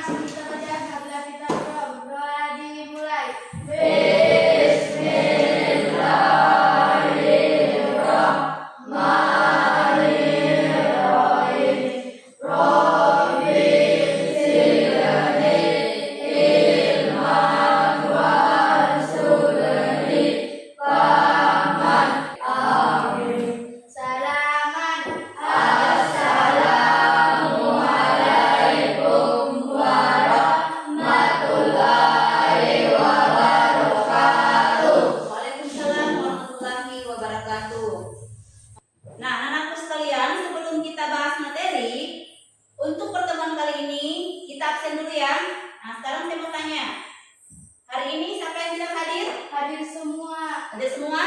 langsung kita baca sabda kita berdoa dimulai. Nah, anak-anakku sekalian, sebelum kita bahas materi, untuk pertemuan kali ini kita absen dulu ya. Nah, sekarang saya mau tanya, hari ini siapa yang bisa hadir? Hadir semua. Hadir semua?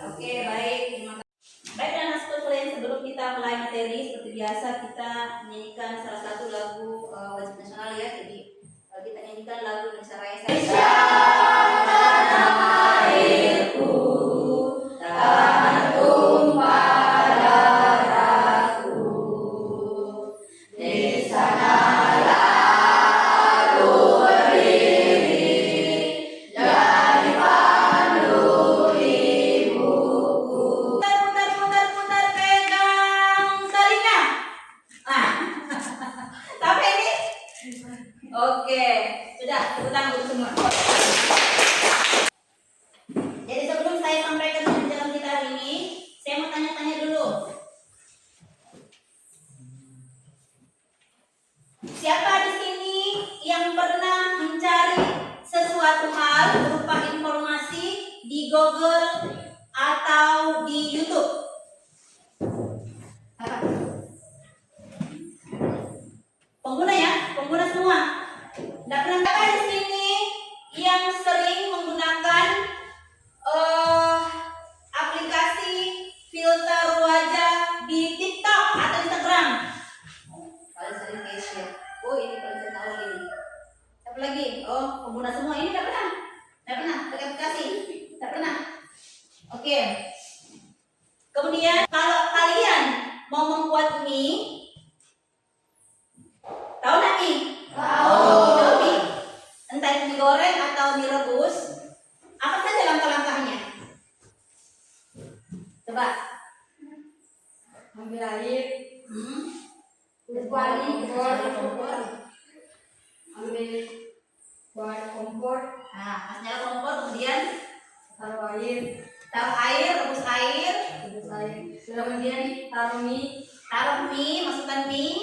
Oke, baik. Terima kasih. Baik, anak-anak sekalian, sebelum kita mulai materi, seperti biasa kita menyanyikan salah satu lagu wajib nasional ya. Jadi kita nyanyikan lagu Indonesia Raya. Putar, pegang talinya. Sampai ini? Oke, sudah, tepuk tangan untuk semua. Jadi sebelum saya sampaikan pembelajaran kita hari ini, saya mau tanya-tanya dulu. Siapa di sini yang pernah mencari sesuatu hal berupa informasi di Google atau di YouTube? Apa? Pengguna ya, pengguna semua. Tidak pernah. Siapa di sini yang sering menggunakan aplikasi filter wajah di TikTok atau Instagram? Paling sering share. Oh, ini paling saya tahu ini. Siapa lagi? Oh, pengguna semua ini tidak pernah. Tidak pernah pakai aplikasi. Tidak pernah. Oke. Kemudian kalau kalian mau membuat mie, tahu nggak mie? Tahu mie. Entah itu digoreng atau direbus, apa saja langkah-langkahnya? Coba. Ambil air. Kuali, Kompor. Ambil buat kompor. Nah, masnya kompor, kemudian Taruh air. taruh air, rebus air, Terus air. Kemudian taruh mie. masukkan mie,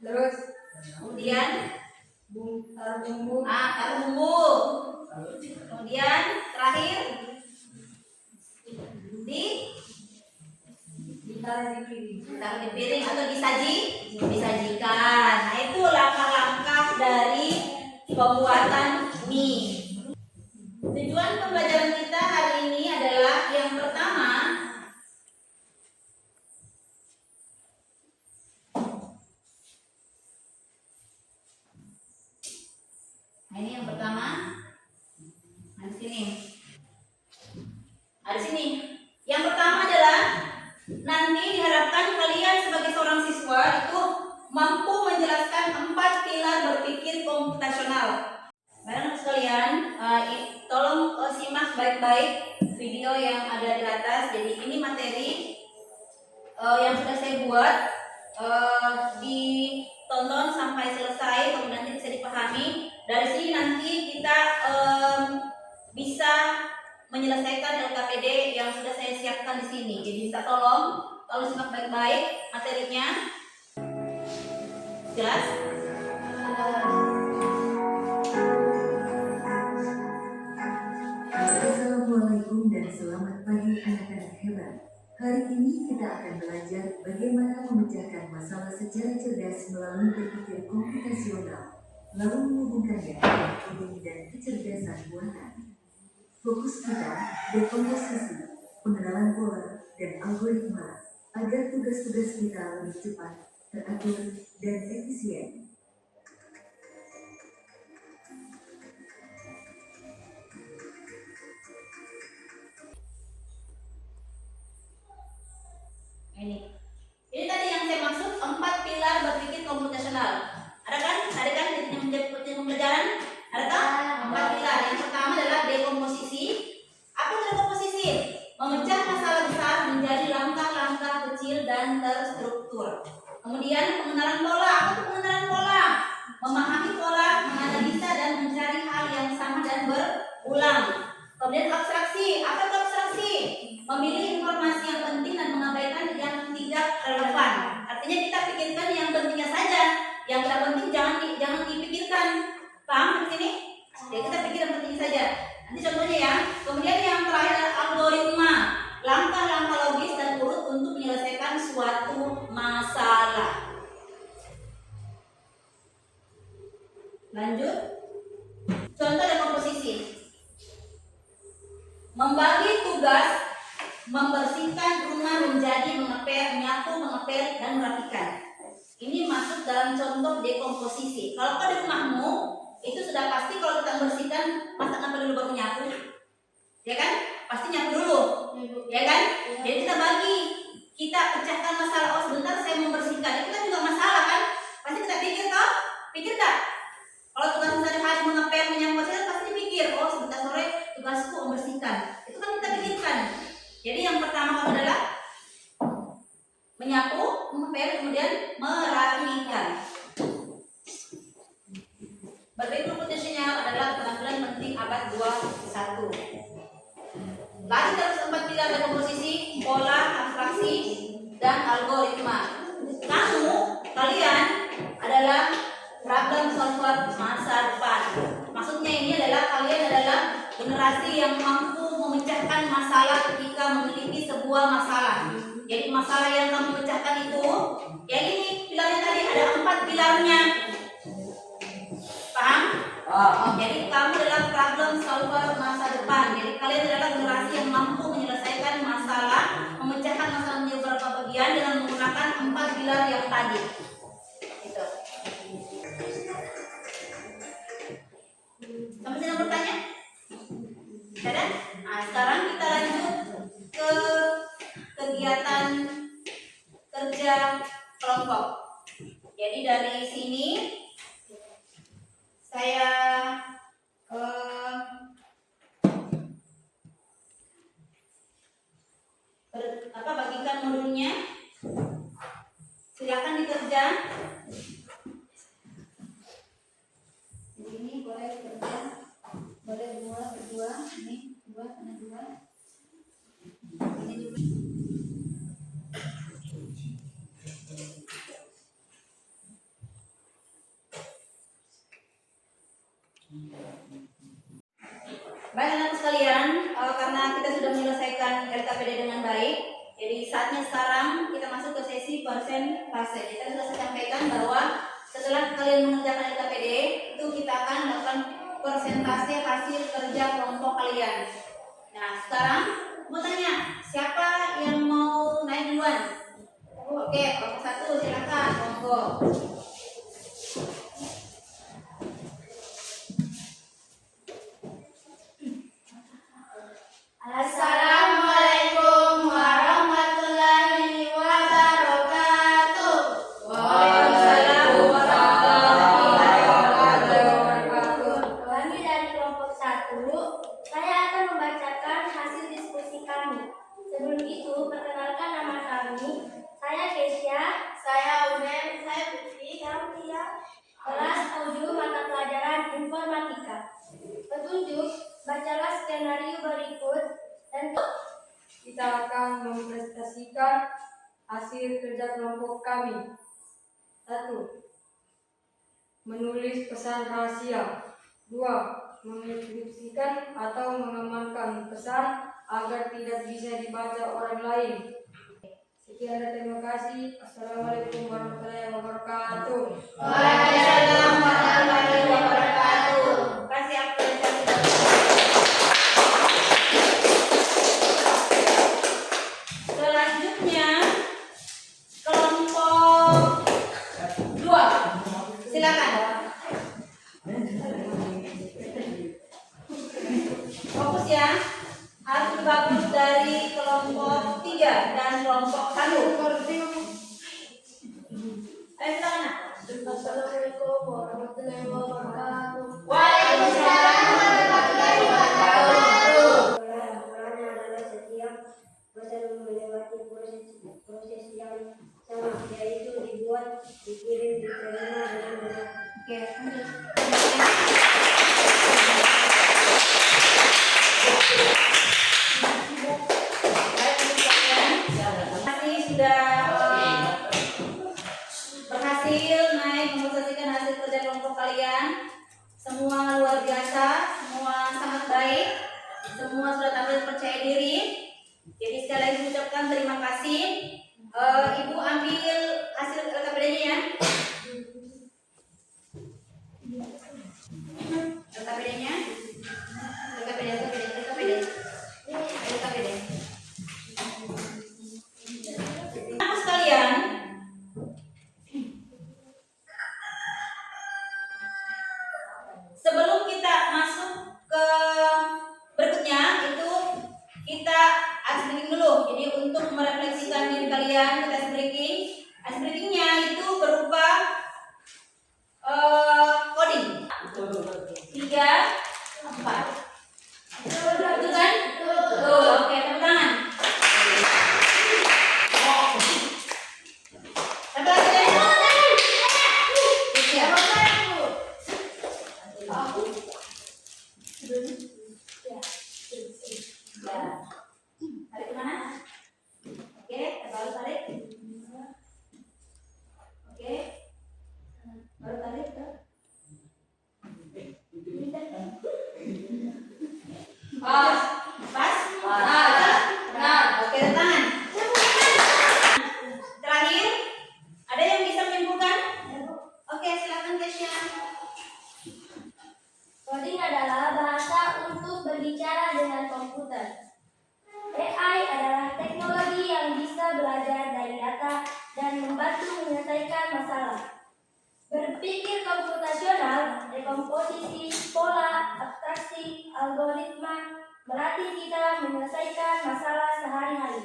Terus kemudian taruh bumbu. taruh bumbu, kemudian terakhir Ditaruh di piring. taruh di piring atau disajikan. Nah, itu langkah-langkah dari pembuatan mie. Tujuan pembelajaran kita hari ini adalah yang pertama, nah ini yang pertama, di sini. Di sini. Yang pertama adalah nanti diharapkan kalian sebagai seorang siswa itu mampu menjelaskan 4 pilar berpikir komputasional. Baik sekalian, tolong simak baik-baik video yang ada di atas. Jadi ini materi yang sudah saya buat, ditonton sampai selesai, kemudian nanti bisa dipahami. Dari sini nanti kita bisa menyelesaikan LKPD yang sudah saya siapkan di sini. Jadi minta tolong simak baik-baik materinya. Jelas? Assalamualaikum dan selamat pagi anak-anak hebat. Hari ini kita akan belajar bagaimana memecahkan masalah secara cerdas melalui berpikir komputasional, lalu menghubungkannya dengan ide dan kecerdasan buatan. Fokus kita dekomposisi, pengenalan pola, dan algoritma agar tugas-tugas kita lebih cepat, teratur, dan efisien. Ini tadi yang saya maksud 4 pilar berpikir komputasional. Ada kan? Ada kan di Ulang. Kemudian abstraksi. Apa itu abstraksi? Memilih informasi yang penting dan mengabaikan yang tidak relevan. Artinya kita pikirkan yang pentingnya saja, yang tidak penting jangan dipikirkan. Paham di sini? Jadi kita pikir yang penting saja. Nanti contohnya ya. Kemudian yang terakhir adalah algoritma. Langkah-langkah logis dan urut untuk menyelesaikan suatu masalah. Lanjut. Contoh dan komposisi. Membagi tugas, membersihkan rumah menjadi mengepel, menyapu, mengepel, dan merapikan. Ini masuk dalam contoh dekomposisi. Kalau kau di rumahmu, itu sudah pasti kalau kita membersihkan, masa kenapa dulu baru nyapu? Ya kan? Pasti nyapu dulu. Ya kan? Jadi kita bagi, kita pecahkan masalah. Oh sebentar saya membersihkan, itu kan juga masalah kan? Pasti kita pikir toh? Pikir tak? Kalau tugas misalnya hari mengepel, menyapu, pasti dipikir, oh sebentar sore tugasku membersihkan. Itu kan kita pikirkan. Jadi yang pertama adalah menyapu, mengepel, kemudian merapikan. Berikut potensinya adalah penampilan penting abad 21. Lagi terus 4 pilar dekomposisi, pola, abstraksi, dan algoritma. Kalian adalah problem solver masa depan. Maksudnya ini adalah kalian adalah generasi yang mampu memecahkan masalah ketika memiliki sebuah masalah. Jadi masalah yang kamu pecahkan itu, ya ini pilarnya tadi ada 4 pilarnya. Paham? Jadi kamu adalah problem solver masa depan. Jadi kalian adalah generasi yang mampu menyelesaikan masalah, memecahkan masalah menjadi beberapa bagian dengan menggunakan 4 pilar yang tadi. Gitu. Sampai sini bertanya? Ada? Nah, sekarang kita lanjut ke kegiatan kerja kelompok. Jadi dari sini saya bagikan modulnya. Silakan dikerja. Ini boleh kerja, boleh berdua, ini dua, sana dua. Ini juga. Baik anak sekalian, karena kita sudah menyelesaikan LKPD dengan baik, jadi saatnya sekarang kita masuk ke sesi persentase. Kita sudah sampaikan bahwa setelah kalian mengerjakan LKPD, itu kita akan melakukan persentase hasil kerja kelompok kalian. Nah, sekarang mau tanya, siapa yang mau naik duluan? Oke, kelompok 1 silakan, monggo. Assalamualaikum warahmatullahi wabarakatuh. Waalaikumsalam warahmatullahi wabarakatuh. Kami dari kelompok 1, saya akan membacakan hasil diskusi kami. Sebelum itu, perkenalkan nama kami. Saya Kesia, saya Unen, saya Putri, saya Tia. Kelas 7 mata pelajaran informatika. Petunjuk, bacalah skenario berikut dan Kita akan mempresentasikan hasil kerja kelompok kami. 1. Menulis pesan rahasia. 2. Mengekskripsikan atau mengamankan pesan agar tidak bisa dibaca orang lain. Sekian dan terima kasih. Assalamualaikum warahmatullahi wabarakatuh. Waalaikumsalam warahmatullahi wabarakatuh. Kasih apresiasi. Selanjutnya kelompok 2. Silakan. Fokus ya. Harus lebih bagus dari kelompok 3 dan kelompok 1. Ayo silakan. Nak. Assalamualaikum warahmatullahi wabarakatuh. Waalaikumsalam warahmatullahi wabarakatuh. Peran adalah setiap masa melewati proses yang sama, yaitu dibuat, dikirim, diterima, dan Oke, lanjut. semua luar biasa, semua sangat baik, semua sudah tampil percaya diri. Jadi sekali lagi ucapkan terima kasih. Ibu ambil hasil LKPD-nya ya. LKPD-nya. LKPD. Aku sekalian, sebelum kita masuk ke berikutnya itu kita ice breaking dulu. Jadi untuk merefleksikan diri kalian kita ice breaking. Ice breakingnya itu berupa coding 3, 4. Betul kan? Betul. Oke, tepuk tangan. Apa lagi deh? Siap. Ya. Tarik kemana? Oke, baru tarik. Oke. Baru tarik ke. Pas. Benar. Oke, tangan. Terakhir, ada yang bisa menyimpulkan? Oke, silakan Kesya. Coding adalah bahasa untuk berbicara dengan komputer. AI adalah teknologi yang bisa belajar dari data dan membantu menyelesaikan masalah. Berpikir komputasional, dekomposisi, pola, abstraksi, algoritma, melatih kita menyelesaikan masalah sehari-hari.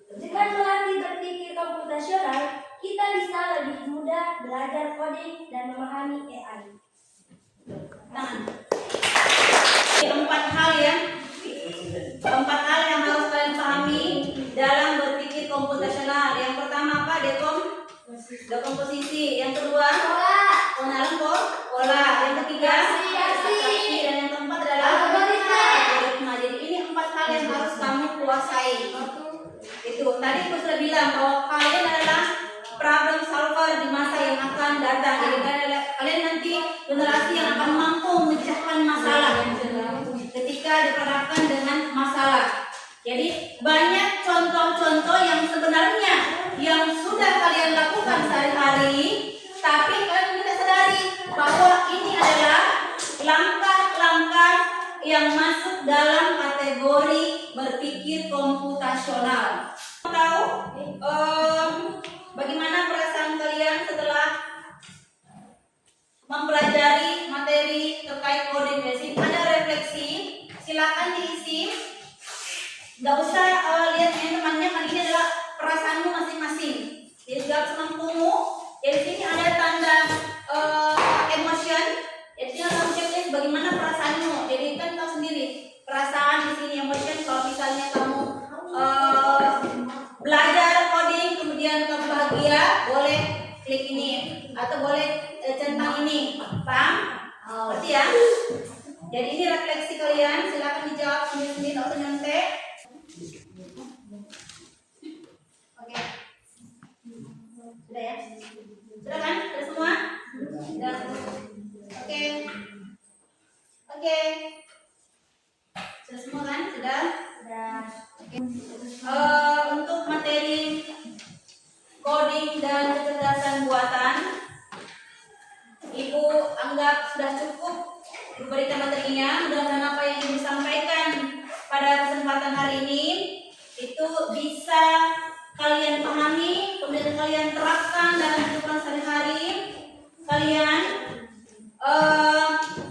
Dengan melatih berpikir komputasional, kita bisa lebih mudah belajar coding dan memahami AI. Tangan. 4 hal ya. 4 hal yang harus kalian pahami dalam berpikir komputasional. Yang pertama apa? Dekomposisi. Yang kedua, pengenalan pola. Yang ketiga, abstraksi. Dan yang keempat adalah algoritma. Jadi ini 4 hal yang harus kamu kuasai. Itu tadi aku sudah bilang bahwa kalian adalah problem solver di masa yang akan datang. Jadi kalian nanti generasi yang akan mampu memecahkan masalah ketika diperhadapkan dengan masalah. Jadi banyak contoh-contoh yang sebenarnya yang sudah kalian lakukan sehari-hari, tapi kalian tidak sadari bahwa ini adalah langkah-langkah yang masuk dalam kategori berpikir komputasional. Tahu bagaimana perasaan kalian setelah mempelajari materi terkait coding basic? Ada refleksi, silakan diisi. Nggak usah lihat teman-temannya, kan ini adalah perasaanmu masing-masing. Jadi jawab semampumu. Jadi sini ada tanda emotion. Jadi kamu checklist bagaimana perasaanmu. Jadi kan tahu sendiri perasaan di sini emotion. Kalau misalnya kamu belajar coding kemudian kamu bahagia, boleh klik ini atau boleh centang ini. Paham? Berarti ya. Jadi ini refleksi kalian, silakan dijawab sendiri-sendiri, nggak usah nyontek. Oke. Sudah ya? Sudah kan? Sudah semua? Sudah. Oke. Oke. Sudah semua kan? Sudah? Sudah. Oke. Untuk materi coding dan kecerdasan buatan, Ibu anggap sudah cukup diberikan materinya. Mudah-mudahan apa yang Ibu sampaikan pada kesempatan hari ini itu bisa kalian pahami, kemudian kalian terapkan dalam kehidupan sehari-hari kalian.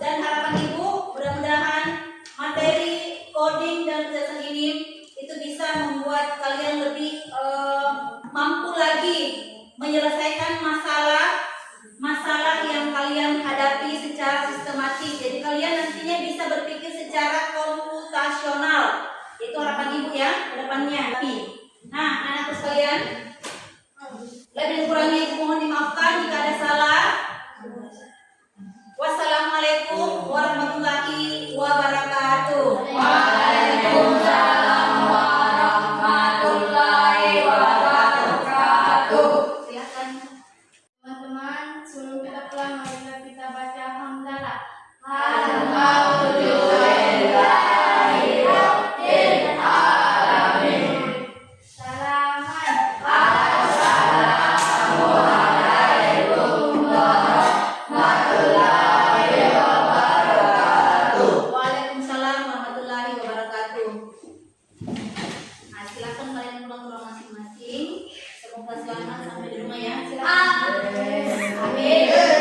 Dan harapan Ibu mudah-mudahan materi coding dan kecerdasan ini itu bisa membuat kalian lebih mampu lagi menyelesaikan masalah yang kalian hadapi secara sistematis. Jadi kalian nantinya bisa berpikir secara komputasional. Itu harapan Ibu ya ke depannya. Nah, anak-anakku sekalian, lebih kurangnya Ibu mohon dimaafkan jika ada salah. Wassalamualaikum warahmatullahi wabarakatuh. Waalaikumsalam warahmatullahi wabarakatuh. Silakan. Teman-teman, sebelum kita pulang, marilah kita baca hamdalah. silakan kalian pulang ke rumah masing-masing. Semoga selamat sampai di rumah ya. Silakan. Amin.